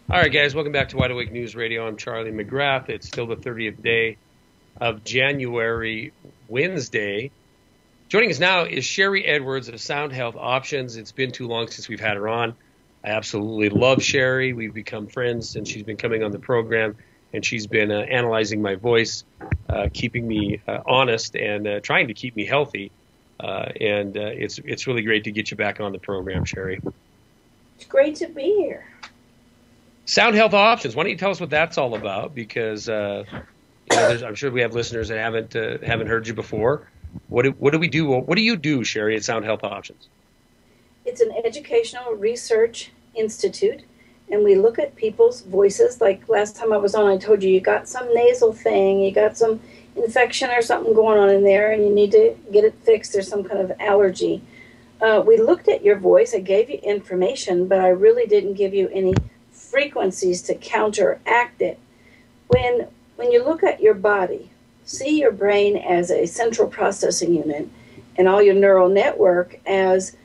All right, guys, welcome back to Wide Awake News Radio. I'm Charlie McGrath. It's still the 30th day of January, Wednesday. Joining us now is Sharry Edwards of Sound Health Options. It's been too long since we've had her on. I absolutely love Sharry. We've become friends, and she's been coming on the program, and she's been analyzing my voice, keeping me honest, and trying to keep me healthy. It's really great to get you back on the program, Sharry. It's great to be here. Sound Health Options. Why don't you tell us what that's all about? Because I'm sure we have listeners that haven't heard you before. What do we do? What do you do, Sharry, at Sound Health Options? It's an educational research institute, and we look at people's voices. Like last time I was on, I told you you got some nasal thing, you got some infection or something going on in there, and you need to get it fixed. There's some kind of allergy. We looked at your voice. I gave you information, but I really didn't give you any frequencies to counteract it. When you look at your body, see your brain as a central processing unit and all your neural network as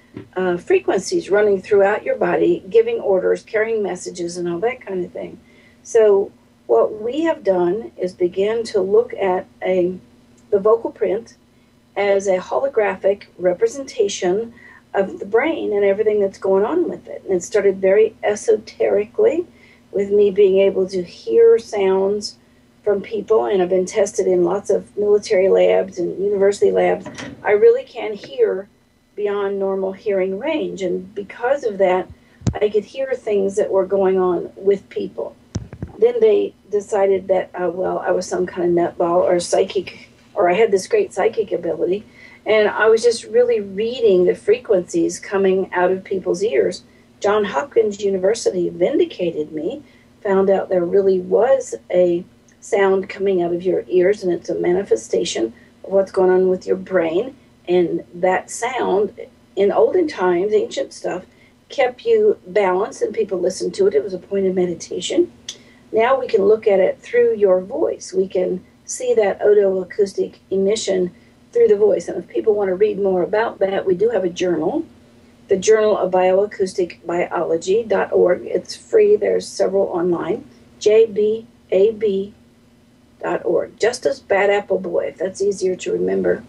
frequencies running throughout your body, giving orders, carrying messages, and all that kind of thing. So what we have done is begin to look at the vocal print as a holographic representation of the brain and everything that's going on with it. And it started very esoterically with me being able to hear sounds from people, and I've been tested in lots of military labs and university labs. I really can hear beyond normal hearing range, and because of that, I could hear things that were going on with people. Then they decided that, I was some kind of nutball or psychic, or I had this great psychic ability. And I was just really reading the frequencies coming out of people's ears. Johns Hopkins University vindicated me, found out there really was a sound coming out of your ears, and it's a manifestation of what's going on with your brain. And that sound, in olden times, ancient stuff, kept you balanced, and people listened to it. It was a point of meditation. Now we can look at it through your voice. We can see that otoacoustic emission through the voice. And if people want to read more about that, we do have a journal, the Journal of Bioacoustic Biology.org. It's free. There's several online. JBAB.org. Justice Bad Apple Boy, if that's easier to remember.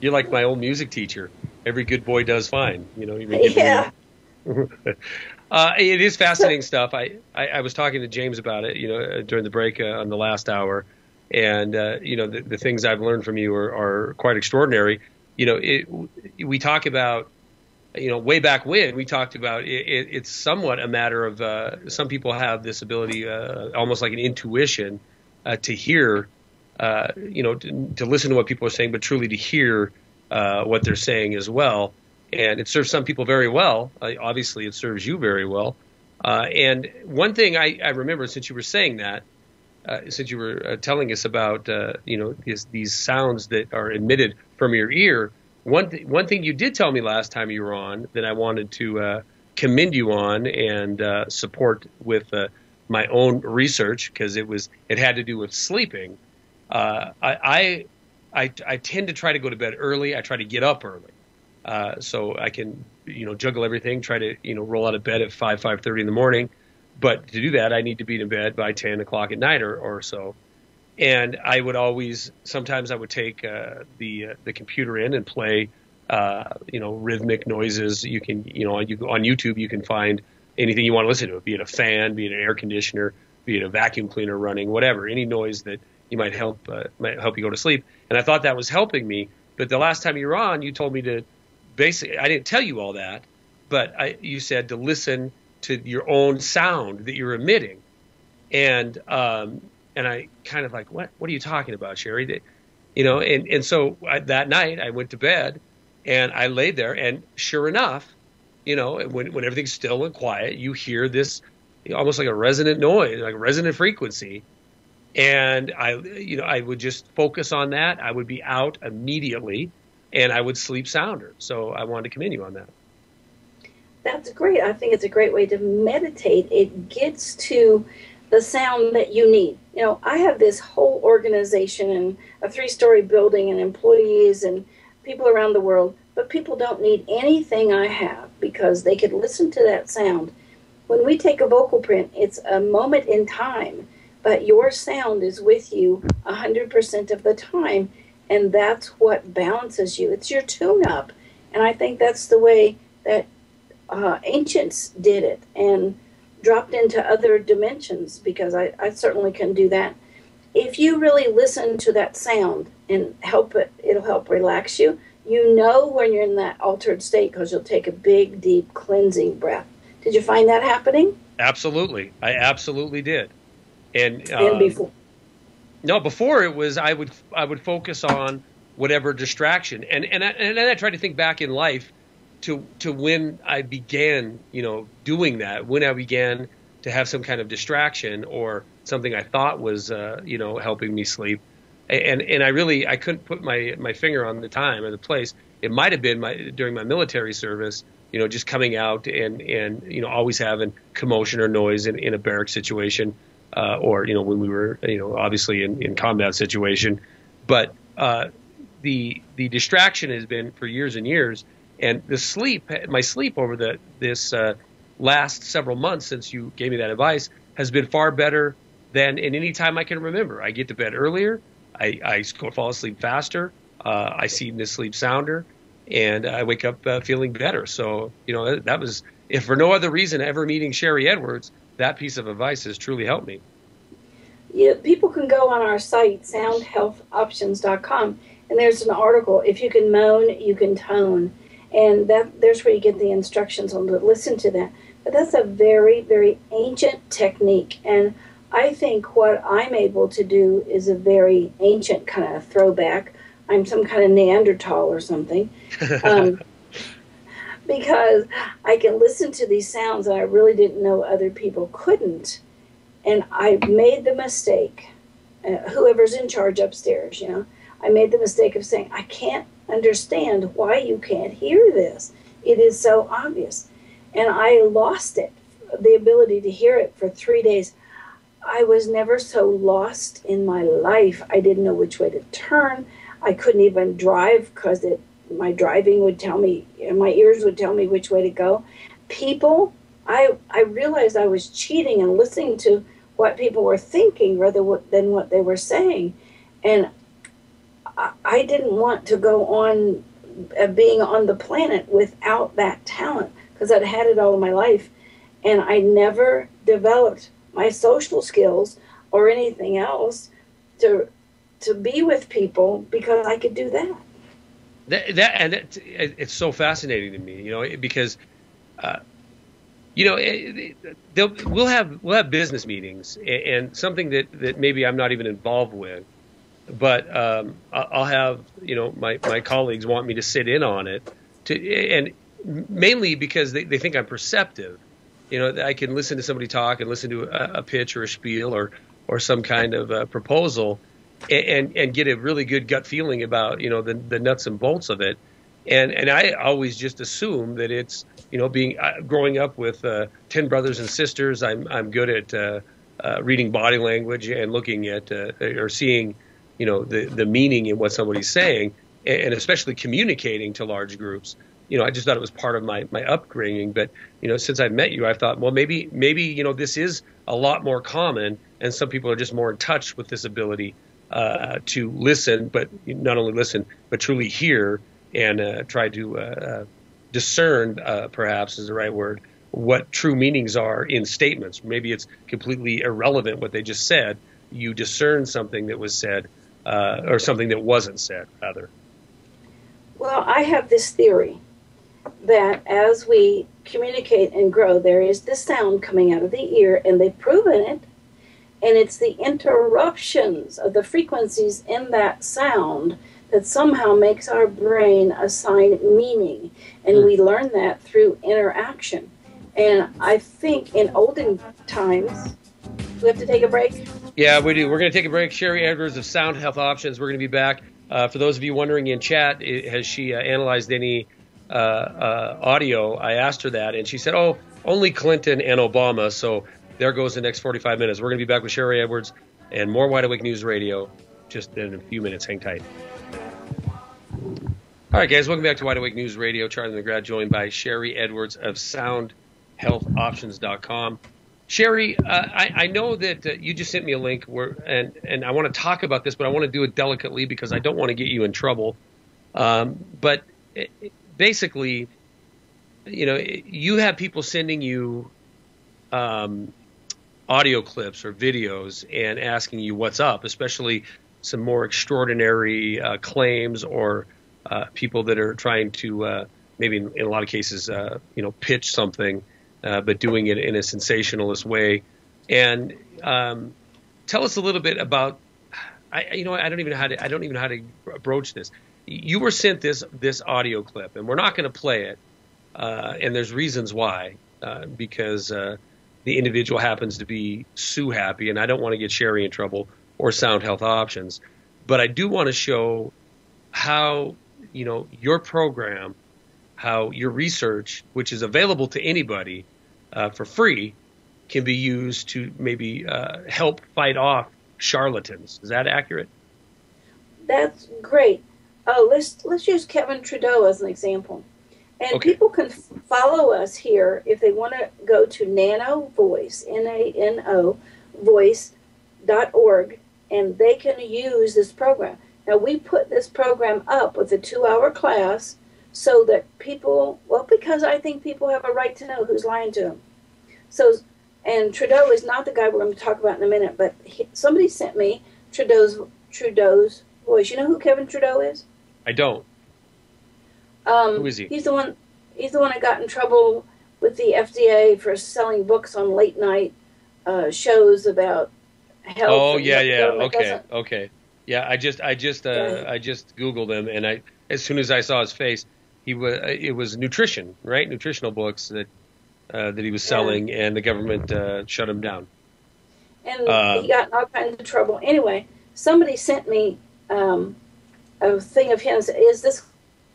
You're like my old music teacher. Every good boy does fine. Yeah. It is fascinating stuff. I was talking to James about it, during the break on the last hour. And, the things I've learned from you are quite extraordinary. We talk about, way back when we talked about it's somewhat a matter of some people have this ability, almost like an intuition, to hear, to listen to what people are saying, but truly to hear what they're saying as well. And it serves some people very well. Obviously, it serves you very well. And one thing I remember, since you were saying that, since you were telling us about these sounds that are emitted from your ear, one thing you did tell me last time you were on that I wanted to commend you on and support with my own research, because it had to do with sleeping. I tend to try to go to bed early. I try to get up early, so I can juggle everything. Try to roll out of bed at 5:30 in the morning. But to do that, I need to be in bed by 10 o'clock at night or so. And I would sometimes I would take the computer in and play, rhythmic noises. You can, on YouTube, you can find anything you want to listen to, be it a fan, be it an air conditioner, be it a vacuum cleaner running, whatever, any noise that you might help you go to sleep. And I thought that was helping me. But the last time you were on, you told me to basically, I didn't tell you all that, but you said to listen to your own sound that you're emitting. And I kind of like, what are you talking about, Sharry? And so that night I went to bed and I laid there, and sure enough, when everything's still and quiet, you hear this almost like a resonant noise, like a resonant frequency. And I would just focus on that. I would be out immediately and I would sleep sounder. So I wanted to commend you on that. That's great. I think it's a great way to meditate. It gets to the sound that you need. I have this whole organization and a 3-story building and employees and people around the world, but people don't need anything I have because they could listen to that sound When we take a vocal print, it's a moment in time, but your sound is with you 100% of the time, and that's what balances you. It's your tune-up, and I think that's the way that ancients did it and dropped into other dimensions, because I certainly can do that. If you really listen to that sound and it'll help relax you. You know when you're in that altered state because you'll take a big, deep cleansing breath. Did you find that happening? Absolutely. I absolutely did. And before? No, before it was I would focus on whatever distraction. And I tried to think back in life to when I began, doing that, when I began to have some kind of distraction or something I thought was, helping me sleep. And I couldn't put my finger on the time or the place. It might have been during my military service, just coming out and always having commotion or noise in a barrack situation, or when we were obviously in combat situation. But the distraction has been for years and years, and my sleep over this last several months since you gave me that advice has been far better than in any time I can remember. I get to bed earlier. I fall asleep faster. I seem to sleep sounder, and I wake up feeling better. So, that was, if for no other reason, ever meeting Sharry Edwards, that piece of advice has truly helped me. Yeah, people can go on our site, soundhealthoptions.com, and there's an article, If You Can Moan, You Can Tone. And there's where you get the instructions on to listen to that. But that's a very, very ancient technique. And I think what I'm able to do is a very ancient kind of throwback. I'm some kind of Neanderthal or something. Because I can listen to these sounds that I really didn't know other people couldn't. And I made the mistake, whoever's in charge upstairs, I made the mistake of saying, I can't understand why you can't hear this. It is so obvious. And I lost it, the ability to hear it for 3 days. I was never so lost in my life. I didn't know which way to turn. I couldn't even drive because my driving would tell me, my ears would tell me which way to go. People, I realized I was cheating and listening to what people were thinking rather than what they were saying. And I didn't want to go on being on the planet without that talent, because I'd had it all of my life. And I never developed my social skills or anything else to be with people because I could do that. It's so fascinating to me, because we'll have business meetings and something that maybe I'm not even involved with, but I'll have my colleagues want me to sit in on it, and mainly because they think I'm perceptive. I can listen to somebody talk and listen to a pitch or a spiel or some kind of proposal and get a really good gut feeling about the nuts and bolts of it, and I always just assume that it's being growing up with 10 brothers and sisters. I'm good at reading body language and looking at or seeing the meaning in what somebody's saying, and especially communicating to large groups. I just thought it was part of my upbringing. But, since I've met you, I've thought, well, maybe this is a lot more common, and some people are just more in touch with this ability to listen, but not only listen, but truly hear and try to discern, perhaps is the right word, what true meanings are in statements. Maybe it's completely irrelevant what they just said. You discern something that was said, or something that wasn't said, rather. Well, I have this theory that as we communicate and grow, there is this sound coming out of the ear, and they've proven it, and it's the interruptions of the frequencies in that sound that somehow makes our brain assign meaning, and we learn that through interaction. And I think in olden times, we have to take a break? Yeah, we do. We're going to take a break. Sharry Edwards of Sound Health Options. We're going to be back. For those of you wondering in chat, has she analyzed any audio? I asked her that, and she said, oh, only Clinton and Obama. So there goes the next 45 minutes. We're going to be back with Sharry Edwards and more Wide Awake News Radio just in a few minutes. Hang tight. All right, guys, welcome back to Wide Awake News Radio. Charlie McGrath, joined by Sharry Edwards of Sound soundhealthoptions.com. Sharry, I know that you just sent me a link and I want to talk about this, but I want to do it delicately because I don't want to get you in trouble. But basically, you have people sending you audio clips or videos and asking you what's up, especially some more extraordinary claims or people that are trying to maybe in a lot of cases, pitch something, but doing it in a sensationalist way. And tell us a little bit about. I don't even know how to broach this. You were sent this audio clip, and we're not going to play it. And there's reasons why, because the individual happens to be Sue happy, and I don't want to get Sharry in trouble or Sound Health Options. But I do want to show how, your program, how your research, which is available to anybody for free, can be used to maybe help fight off charlatans. Is that accurate? That's great. Let's use Kevin Trudeau as an example. And okay. People can follow us here if they want to go to Nano Voice, Nano voice.org, and they can use this program. Now, we put this program up with a 2-hour class so that people, because I think people have a right to know who's lying to them. So, and Trudeau is not the guy we're going to talk about in a minute, but somebody sent me Trudeau's voice. You know who Kevin Trudeau is? I don't. Who is he? He's the one that got in trouble with the FDA for selling books on late night shows about health. Oh yeah. Okay. Yeah, I just Googled him, and as soon as I saw his face, it was nutrition, right? Nutritional books that he was selling, and the government shut him down. And he got in all kinds of trouble. Anyway, somebody sent me a thing of his. Is this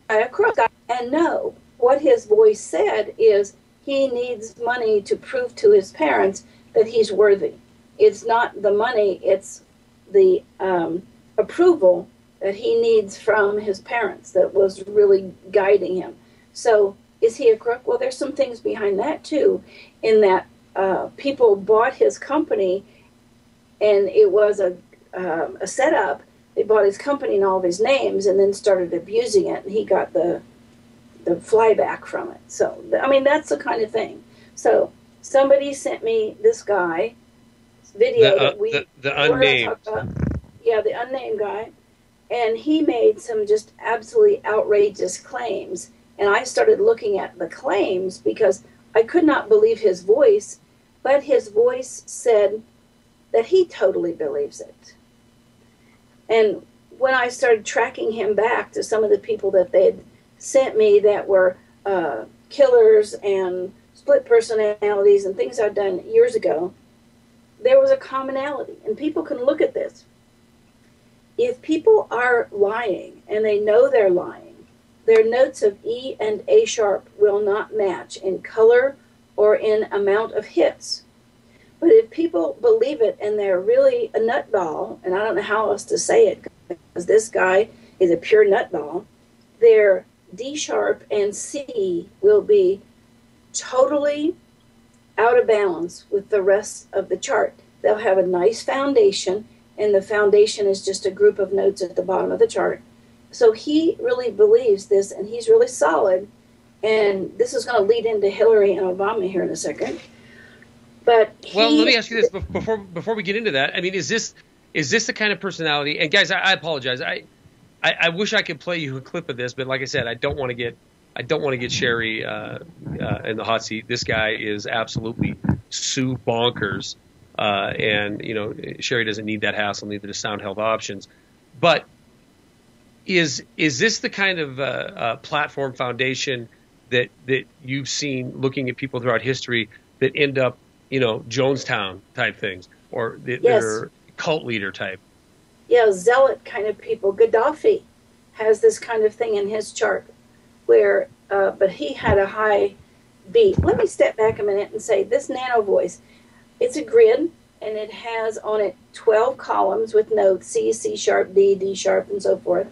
a crook guy? And no, what his voice said is he needs money to prove to his parents that he's worthy. It's not the money, it's the approval that he needs from his parents that was really guiding him. So is he a crook? Well, there's some things behind that too, in that people bought his company, and it was a setup. They bought his company and all of his names and then started abusing it, and he got the flyback from it. So, I mean, that's the kind of thing. So somebody sent me this guy video the unnamed. The unnamed guy, and he made some just absolutely outrageous claims. And I started looking at the claims because I could not believe his voice, but his voice said that he totally believes it. And when I started tracking him back to some of the people that they had sent me that were killers and split personalities and things I'd done years ago, there was a commonality. And people can look at this. If people are lying and they know they're lying, their notes of E and A sharp will not match in color or in amount of hits. But if people believe it and they're really a nutball, and I don't know how else to say it because this guy is a pure nutball, their D sharp and C will be totally out of balance with the rest of the chart. They'll have a nice foundation, and the foundation is just a group of notes at the bottom of the chart. So he really believes this, and he's really solid. And this is going to lead into Hillary and Obama here in a second. But well, let me ask you this before we get into that. I mean, is this the kind of personality? And guys, I apologize. I wish I could play you a clip of this, but like I said, I don't want to get Sharry in the hot seat. This guy is absolutely Sue bonkers, and Sharry doesn't need that hassle. Neither does Sound Health Options. But is this the kind of platform foundation that you've seen looking at people throughout history that end up Jonestown type things, or they're cult leader type? Yeah, zealot kind of people. Gaddafi has this kind of thing in his chart where, but he had a high beat. Let me step back a minute and say this nano voice, it's a grid, and it has on it 12 columns with notes, C, C sharp, D, D sharp, and so forth.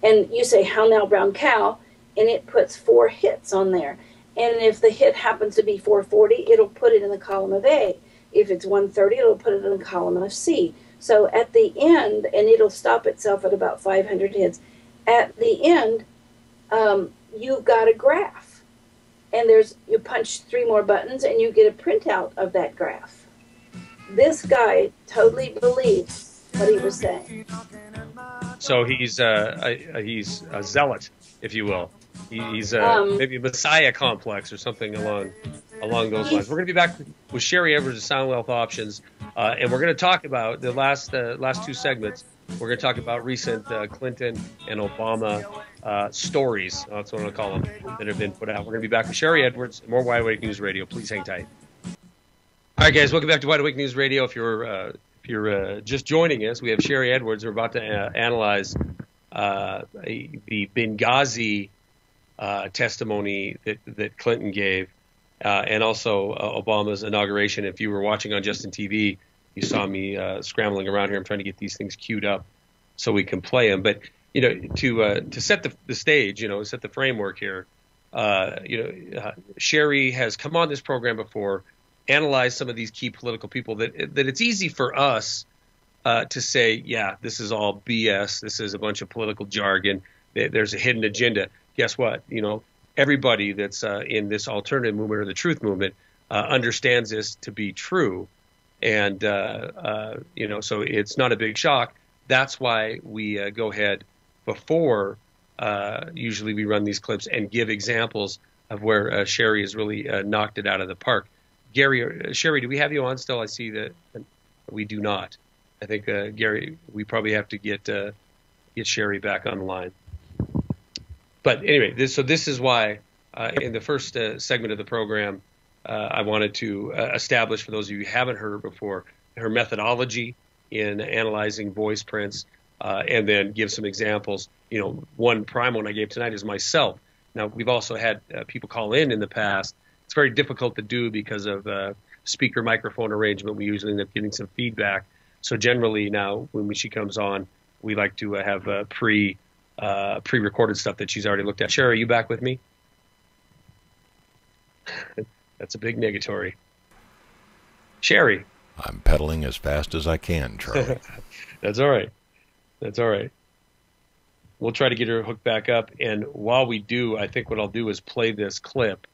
And you say, how now, brown cow, and it puts 4 hits on there. And if the hit happens to be 440, it'll put it in the column of A. If it's 130, it'll put it in the column of C. So at the end, and it'll stop itself at about 500 hits. At the end, you've got a graph. And you punch 3 more buttons and you get a printout of that graph. This guy totally believed what he was saying. So he's a zealot, if you will. He's maybe a messiah complex or something along those lines. We're going to be back with Sharry Edwards of Sound Wealth Options, and we're going to talk about the last 2 segments. We're going to talk about recent Clinton and Obama stories. That's what I'm going to call them, that have been put out. We're going to be back with Sharry Edwards, more Wide Awake News Radio. Please hang tight. All right, guys, welcome back to Wide Awake News Radio. If you're just joining us, we have Sharry Edwards. We're about to analyze the Benghazi testimony that Clinton gave, and also Obama's inauguration. If you were watching on Justin TV, you saw me scrambling around here. I'm trying to get these things queued up so we can play them. But to set the stage, set the framework here. Sharry has come on this program before, analyzed some of these key political people that it's easy for us to say, yeah, this is all BS. This is a bunch of political jargon. There's a hidden agenda. Guess what? Everybody that's in this alternative movement or the truth movement understands this to be true. And, so it's not a big shock. That's why we go ahead before usually we run these clips and give examples of where Sharry has really knocked it out of the park. Sharry, do we have you on still? I see that we do not. I think, Gary, we probably have to get Sharry back on the line. But anyway, this is why in the first segment of the program, I wanted to establish, for those of you who haven't heard her before, her methodology in analyzing voice prints, and then give some examples. One prime one I gave tonight is myself. Now, we've also had people call in the past. It's very difficult to do because of speaker microphone arrangement. We usually end up getting some feedback. So generally now, when she comes on, we like to have pre-recorded stuff that she's already looked at. Sharry, are you back with me? That's a big negatory. Sharry. I'm pedaling as fast as I can, Charlie. That's all right. We'll try to get her hooked back up. And while we do, I think what I'll do is play this clip.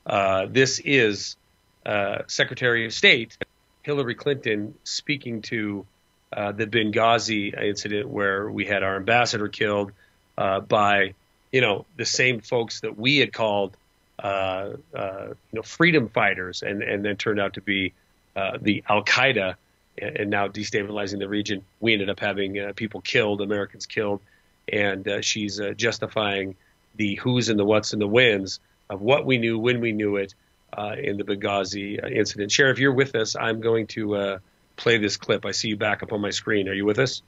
This is Secretary of State Hillary Clinton speaking to the Benghazi incident where we had our ambassador killed by, the same folks that we had called, freedom fighters, and then turned out to be the Al-Qaeda, and now destabilizing the region. We ended up having people killed, Americans killed, and she's justifying the who's and the what's and the whens of what we knew, when we knew it, in the Benghazi incident. Sharry, if you're with us, I'm going to play this clip. I see you back up on my screen. Are you with us?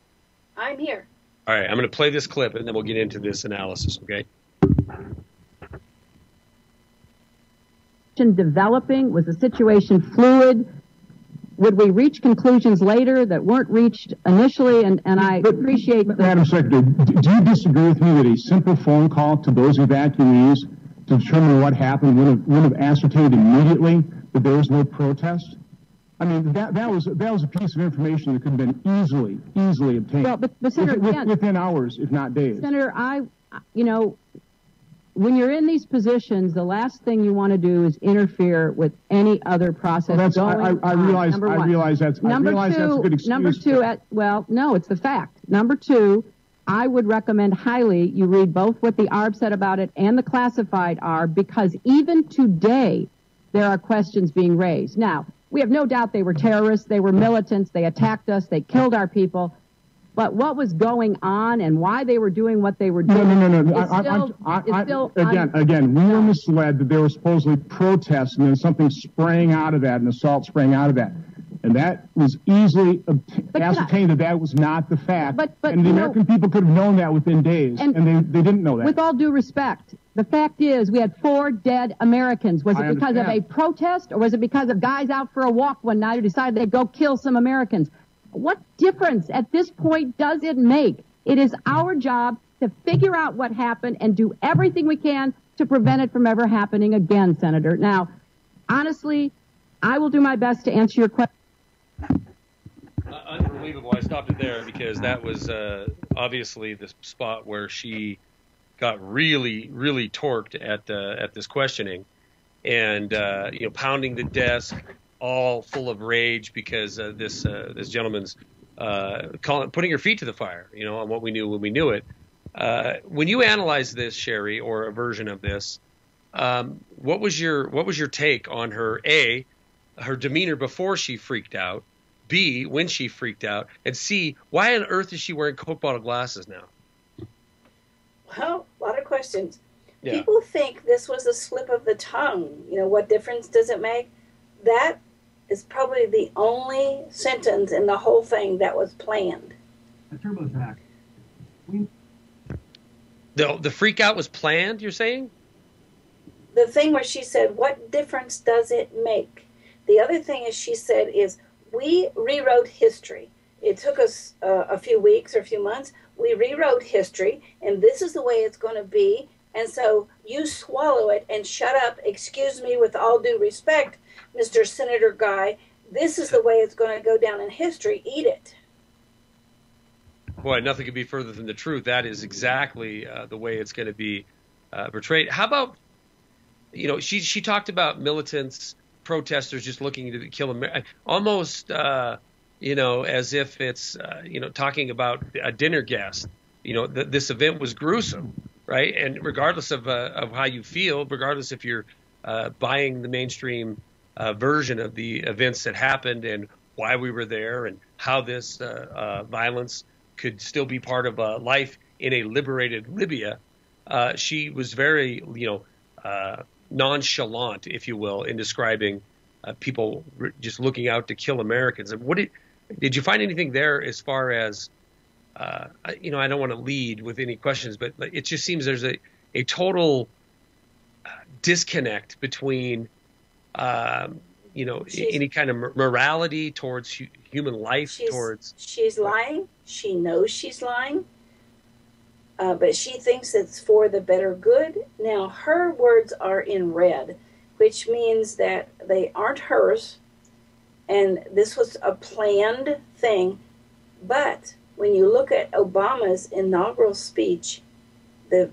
I'm here. All right, I'm going to play this clip, and then we'll get into this analysis, okay? Developing? Was the situation fluid? Would we reach conclusions later that weren't reached initially? And I appreciate that. Madam Secretary, do you disagree with me that a simple phone call to those evacuees to determine what happened would have ascertained immediately that there was no protest? I mean, that was a piece of information that could have been easily obtained. Well, but Senator, within hours, if not days. Senator, when you're in these positions, the last thing you want to do is interfere with any other process going I realize that's a good excuse. Number two, no, it's the fact. Number two, I would recommend highly you read both what the ARB said about it and the classified ARB, because even today there are questions being raised. Now, we have no doubt they were terrorists, they were militants, they attacked us, they killed our people. But what was going on and why they were doing what they were doing? No. Again, we were misled that there were supposedly protests and then something sprang out of that, an assault sprang out of that. And that was easily ascertained that was not the fact. And the American people could have known that within days, and they didn't know that. With all due respect, the fact is we had 4 dead Americans. Was it because of a protest, or was it because of guys out for a walk one night who decided they'd go kill some Americans? What difference at this point does it make? It is our job to figure out what happened and do everything we can to prevent it from ever happening again, Senator. Now, honestly, I will do my best to answer your question. Unbelievable. I stopped it there because that was obviously the spot where she got really, really torqued at this questioning, and pounding the desk, all full of rage because this gentleman's putting her feet to the fire, on what we knew when we knew it. When you analyze this, Sharry, or a version of this, what was your take on her demeanor before she freaked out, B, when she freaked out, and C, why on earth is she wearing Coke bottle glasses now? Well, a lot of questions. Yeah. People think this was a slip of the tongue. What difference does it make? That is probably the only sentence in the whole thing that was planned. A TurboTax. The freak out was planned, you're saying? The thing where she said, what difference does it make? The other thing is she said is, we rewrote history. It took us a few weeks or a few months. We rewrote history, and this is the way it's going to be. And so you swallow it and shut up. Excuse me, with all due respect, Mr. Senator Guy. This is the way it's going to go down in history. Eat it. Boy, nothing could be further from the truth. That is exactly the way it's going to be portrayed. How about, she talked about militants, protesters just looking to kill America, almost, as if it's, talking about a dinner guest. This event was gruesome, right? And regardless of how you feel, regardless if you're buying the mainstream version of the events that happened and why we were there and how this violence could still be part of life in a liberated Libya, she was very, nonchalant, if you will, in describing people just looking out to kill Americans. And did you find anything there as far as, I don't want to lead with any questions, but it just seems there's a total disconnect between, any kind of morality towards human life. She's lying. She knows she's lying. But she thinks it's for the better good. Now, her words are in red, which means that they aren't hers, and this was a planned thing. But when you look at Obama's inaugural speech, the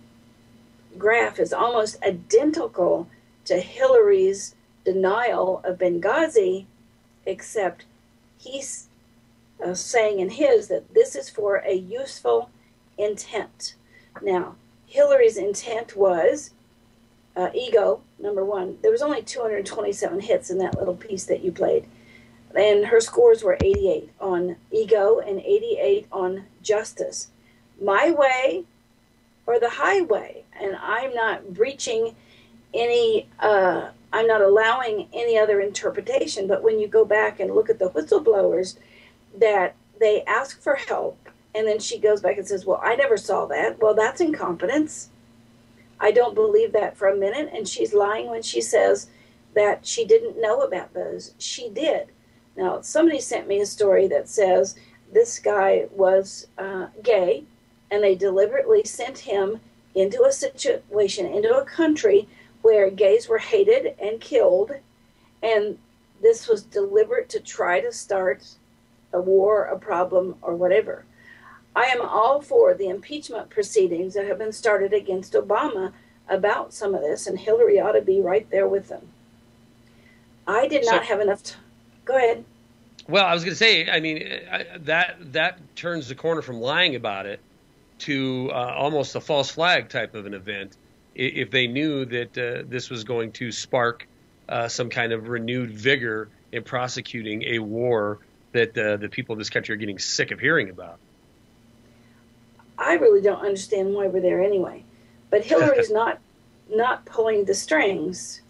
graph is almost identical to Hillary's denial of Benghazi, except he's saying in his that this is for a useful intent. Now, Hillary's intent was ego, number one. There was only 227 hits in that little piece that you played. And her scores were 88 on ego and 88 on justice. My way or the highway. And I'm not breaching any, I'm not allowing any other interpretation. But when you go back and look at the whistleblowers, that they ask for help, and then she goes back and says, well, I never saw that. Well, that's incompetence. I don't believe that for a minute. And she's lying when she says that she didn't know about those. She did. Now, somebody sent me a story that says this guy was gay, and they deliberately sent him into a situation, into a country where gays were hated and killed, and this was deliberate to try to start a war, a problem, or whatever. I am all for the impeachment proceedings that have been started against Obama about some of this, and Hillary ought to be right there with them. I did not have enough time. Go ahead. Well, I was going to say, I mean, that turns the corner from lying about it to almost a false flag type of an event. If they knew that this was going to spark some kind of renewed vigor in prosecuting a war that the people of this country are getting sick of hearing about. I really don't understand why we're there anyway. But Hillary's not pulling the strings.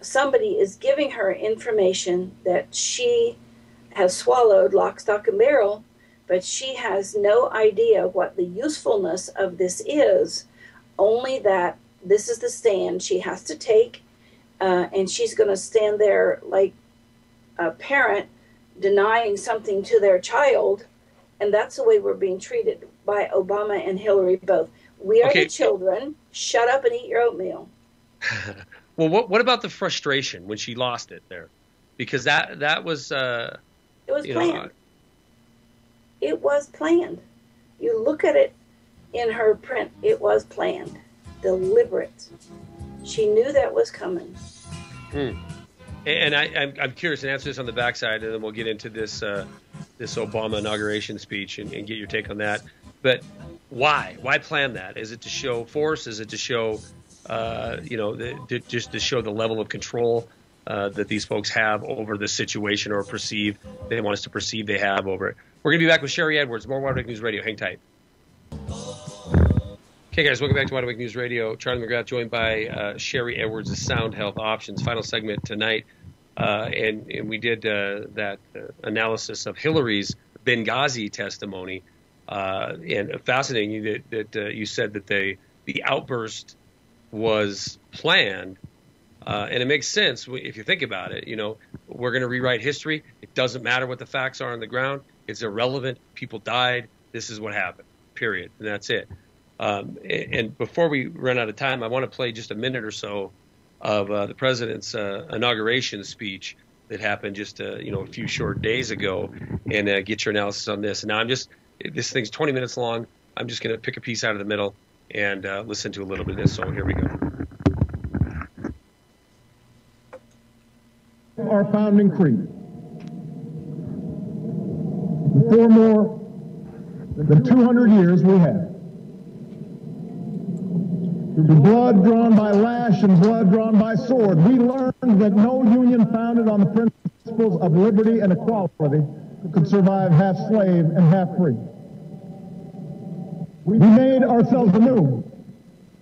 Somebody is giving her information that she has swallowed lock, stock, and barrel, but she has no idea what the usefulness of this is, only that this is the stand she has to take, and she's going to stand there like a parent denying something to their child, and that's the way we're being treated by Obama and Hillary both. We are the children. Shut up and eat your oatmeal. Well, what about the frustration when she lost it there? Because that was it was planned. It was planned. You look at it in her print. It was planned, deliberate. She knew that was coming. And I'm curious, and answer this on the backside, and then we'll get into this this Obama inauguration speech and get your take on that. But why? Why plan that? Is it to show force? Is it to show, just to show the level of control that these folks have over the situation, or they want us to perceive they have over it? We're going to be back with Sharry Edwards, more Wide Awake News Radio. Hang tight. Okay, guys, welcome back to Wide Awake News Radio. Charlie McGrath joined by Sharry Edwards of Sound Health Options. Final segment tonight. And we did that analysis of Hillary's Benghazi testimony. And fascinating that you said that the outburst was planned. And it makes sense if you think about it. We're going to rewrite history. It doesn't matter what the facts are on the ground. It's irrelevant. People died. This is what happened, period. And that's it. And before we run out of time, I want to play just a minute or so of the president's inauguration speech that happened just a few short days ago, and get your analysis on this. And now this thing's 20 minutes long. I'm just going to pick a piece out of the middle and listen to a little bit of this. So here we go. Our founding creed. For more than 200 years we have. Through blood drawn by lash and blood drawn by sword, we learned that no union founded on the principles of liberty and equality could survive half slave and half free. We made ourselves anew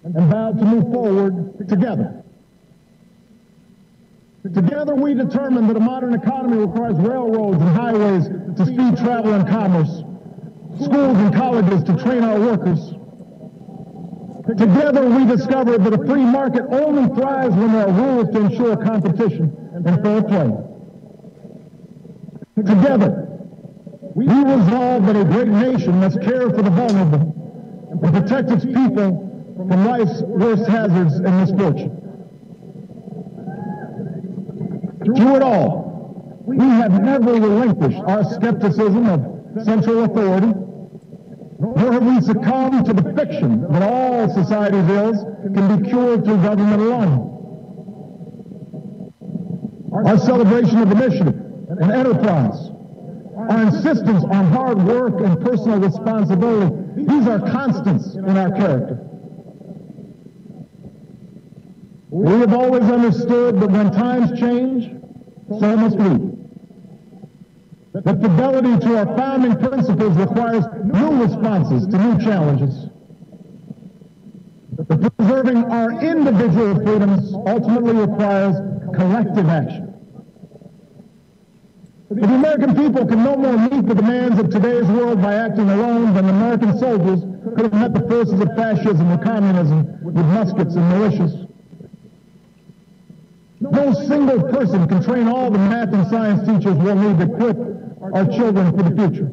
and vowed to move forward together. Together we determined that a modern economy requires railroads and highways to speed travel and commerce, schools and colleges to train our workers. Together we discovered that a free market only thrives when there are rules to ensure competition and fair play. Together we resolved that a great nation must care for the vulnerable and protect its people from life's worst hazards and misfortune. Through it all, we have never relinquished our skepticism of central authority, nor have we succumbed to the fiction that all society's ills can be cured through government alone. Our celebration of initiative and enterprise, our insistence on hard work and personal responsibility, these are constants in our character. We have always understood that when times change, so must we. That fidelity to our founding principles requires new responses to new challenges. That preserving our individual freedoms ultimately requires collective action. The American people can no more meet the demands of today's world by acting alone than American soldiers could have met the forces of fascism and communism with muskets and militias. No single person can train all the math and science teachers we'll need to equip our children for the future.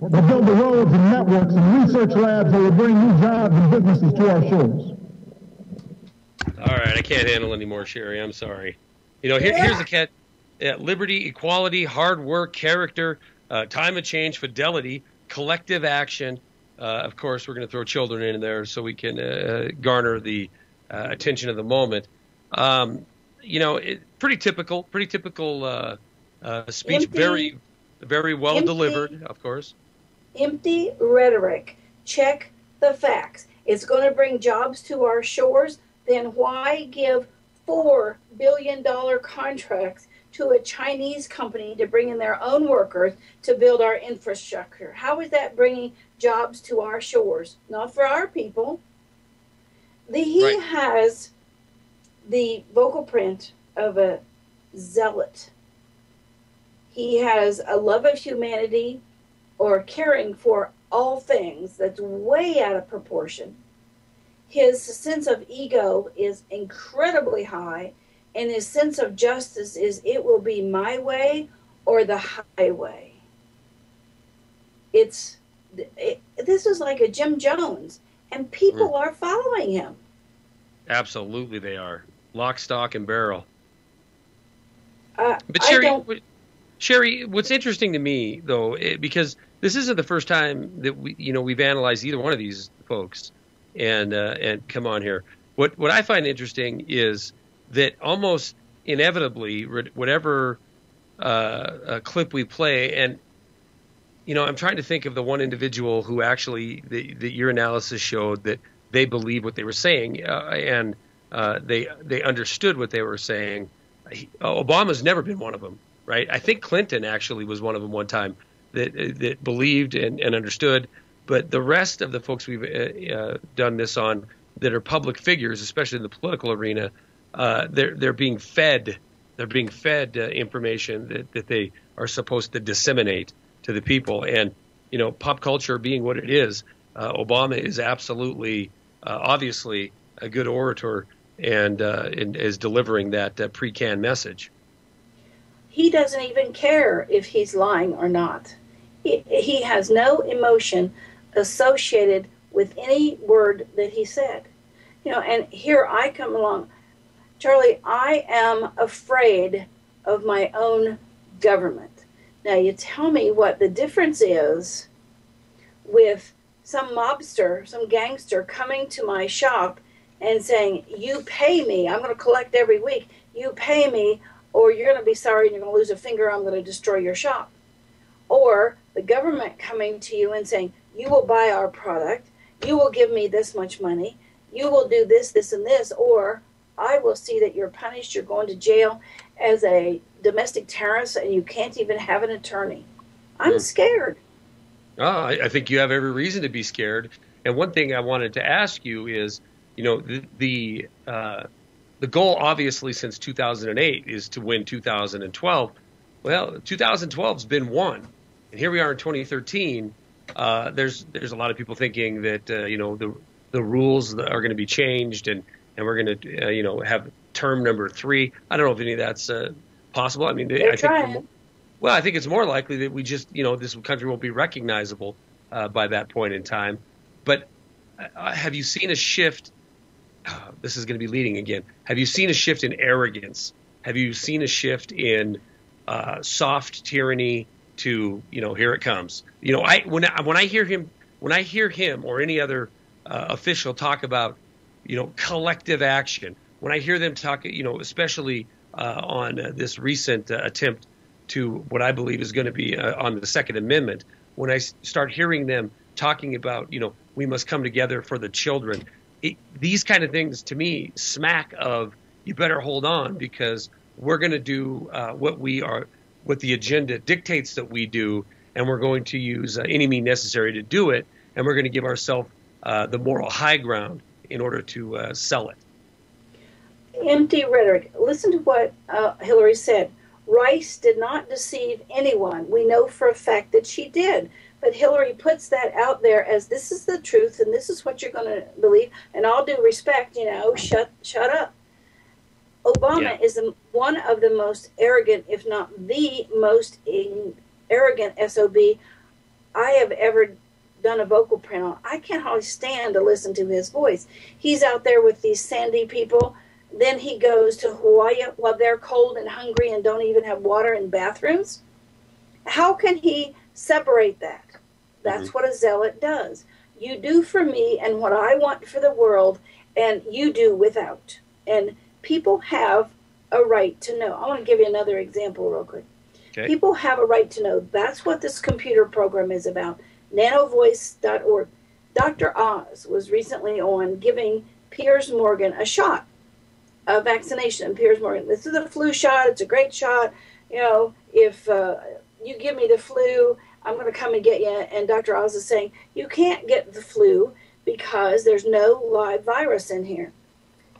They'll build the roads and networks and research labs that will bring new jobs and businesses to our shores. All right, I can't handle any more, Sharry. I'm sorry. Here's the cat. Liberty, equality, hard work, character, time of change, fidelity, collective action. Of course, we're going to throw children in there so we can garner the attention of the moment. Pretty typical speech, empty, very well delivered, of course. Empty rhetoric. Check the facts. It's going to bring jobs to our shores. Then why give $4 billion contracts to a Chinese company to bring in their own workers to build our infrastructure? How is that bringing jobs to our shores? Not for our people. He has the vocal print of a zealot. He has a love of humanity or caring for all things that's way out of proportion. His sense of ego is incredibly high, and his sense of justice is it will be my way or the highway. This is like a Jim Jones, and people are following him. Absolutely, they are. Lock, stock, and barrel. But Sharry, what's interesting to me, though, because this isn't the first time that we've analyzed either one of these folks, and come on here. What I find interesting is that almost inevitably, whatever clip we play, and I'm trying to think of the one individual who actually that your analysis showed that they believed what they were saying, and they understood what they were saying. Obama's never been one of them, right? I think Clinton actually was one of them one time that believed and understood. But the rest of the folks we've done this on that are public figures, especially in the political arena, they're being fed information that they are supposed to disseminate to the people. And pop culture being what it is, Obama is absolutely, obviously, a good orator and is delivering that pre-canned message. He doesn't even care if he's lying or not. He has no emotion associated with any word that he said. And here I come along. Charlie, I am afraid of my own government. Now, you tell me what the difference is with some mobster, some gangster coming to my shop and saying, you pay me, I'm going to collect every week, you pay me, or you're going to be sorry and you're going to lose a finger, I'm going to destroy your shop. Or the government coming to you and saying, you will buy our product, you will give me this much money, you will do this, this, and this, or I will see that you're punished, you're going to jail as a domestic terrorist, and you can't even have an attorney. I'm scared. I think you have every reason to be scared. And one thing I wanted to ask you is, the goal, obviously, since 2008 is to win 2012. Well, 2012's been won, and here we are in 2013. There's a lot of people thinking that the rules are going to be changed, and we're going to have term number 3. I don't know if any of that's possible. I mean, I think it's more likely that we just this country won't be recognizable by that point in time. But have you seen a shift? This is going to be leading again. Have you seen a shift in arrogance? Have you seen a shift in soft tyranny to here it comes? When I hear him or any other official talk about collective action, when I hear them talk, especially on this recent attempt to what I believe is going to be on the Second Amendment, when I start hearing them talking about we must come together for the children. These kind of things to me smack of you better hold on, because we're going to do what the agenda dictates that we do, and we're going to use any means necessary to do it, and we're going to give ourselves the moral high ground in order to sell it. Empty rhetoric. Listen to what Hillary said. Rice did not deceive anyone. We know for a fact that she did. But Hillary puts that out there as this is the truth and this is what you're going to believe. And all due respect, shut up. Obama is one of the most arrogant, if not the most arrogant SOB I have ever done a vocal print on. I can't hardly stand to listen to his voice. He's out there with these sandy people. Then he goes to Hawaii while they're cold and hungry and don't even have water and bathrooms. How can he separate that? That's what a zealot does. You do for me and what I want for the world, and you do without. And people have a right to know. I want to give you another example real quick. Okay. People have a right to know. That's what this computer program is about. Nanovoice.org. Dr. Oz was recently on giving Piers Morgan a shot, a vaccination. And Piers Morgan, this is a flu shot. It's a great shot. If you give me the flu, I'm going to come and get you. And Dr. Oz is saying, you can't get the flu because there's no live virus in here.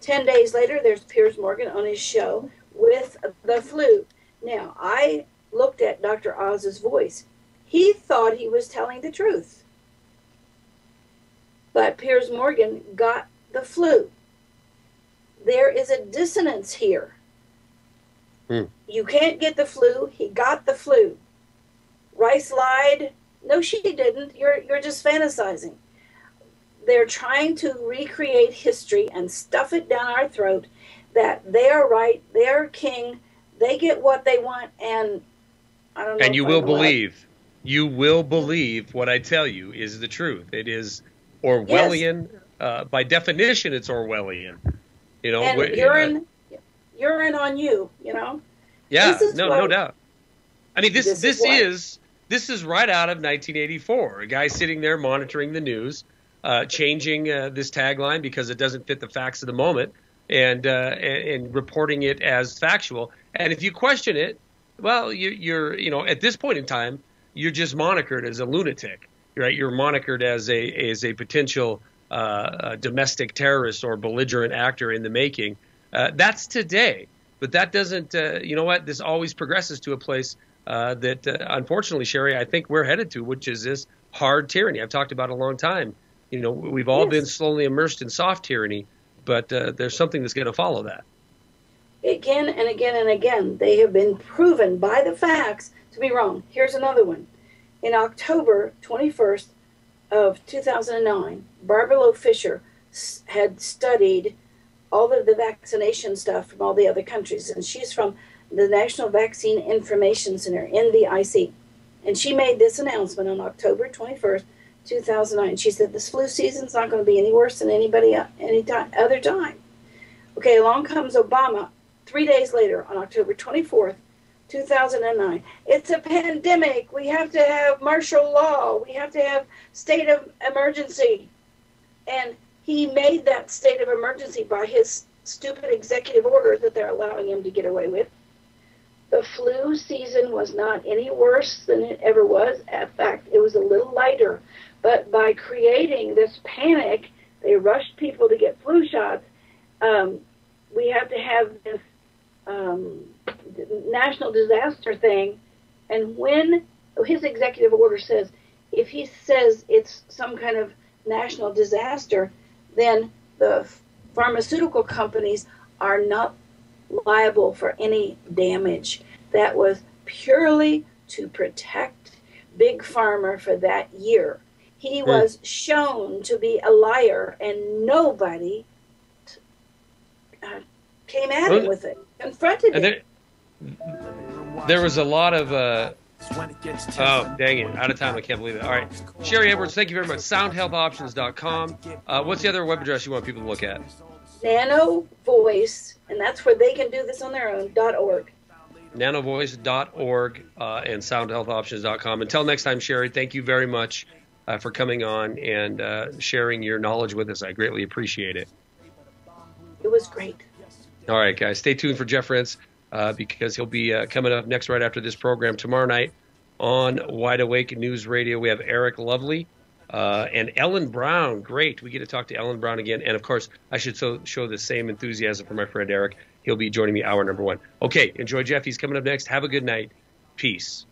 10 days later, there's Piers Morgan on his show with the flu. Now, I looked at Dr. Oz's voice. He thought he was telling the truth. But Piers Morgan got the flu. There is a dissonance here. You can't get the flu. He got the flu. Rice lied. No, she didn't. You're just fantasizing. they're trying to recreate history and stuff it down our throat that they are right, they're king, they get what they want, and I don't know. And you will believe. You will believe what I tell you is the truth. It is Orwellian. Yes. By definition, it's Orwellian. You know, and urine on you. You know. Yeah. No doubt. I mean, this is right out of 1984. A guy sitting there monitoring the news, changing this tagline because it doesn't fit the facts of the moment, and reporting it as factual. And if you question it, well, you're at this point in time, you're just monikered as a lunatic, right? You're monikered as a potential domestic terrorist or belligerent actor in the making. That's today, but that doesn't. You know what? This always progresses to a place that, unfortunately, Sharry, I think we're headed to, which is this hard tyranny. I've talked about it a long time. You know, we've all been slowly immersed in soft tyranny, but there's something that's going to follow that. Again and again and again, they have been proven by the facts to be wrong. Here's another one. In October 21st of 2009, Barbara Fisher had studied all of the vaccination stuff from all the other countries, and she's from the National Vaccine Information Center, NVIC. And she made this announcement on October 21st, 2009. She said this flu season's not going to be any worse than any other time. Okay, along comes Obama 3 days later on October 24th, 2009. It's a pandemic. We have to have martial law. We have to have state of emergency. And he made that state of emergency by his stupid executive order that they're allowing him to get away with. The flu season was not any worse than it ever was. In fact, it was a little lighter. But by creating this panic, they rushed people to get flu shots. We have to have this national disaster thing. And when his executive order says, if he says it's some kind of national disaster, then the pharmaceutical companies are not liable for any damage. That was purely to protect Big Pharma for that year. He was shown to be a liar, and nobody came at him with it, confronted him. There was a lot of oh, dang it. Out of time. I can't believe it. All right. Sharry Edwards, thank you very much. SoundHealthOptions.com. What's the other web address you want people to look at? Nano Voice, and that's where they can do this on their own, .org. Nanovoice.org and SoundHealthOptions.com. Until next time, Sharry, thank you very much for coming on and sharing your knowledge with us. I greatly appreciate it. It was great. All right, guys. Stay tuned for Jeff Rentz because he'll be coming up next right after this program tomorrow night on Wide Awake News Radio. We have Eric Lovely and Ellen Brown. Great. We get to talk to Ellen Brown again. And, of course, I should show the same enthusiasm for my friend Eric. He'll be joining me hour number 1. Okay, enjoy Jeff. He's coming up next. Have a good night. Peace.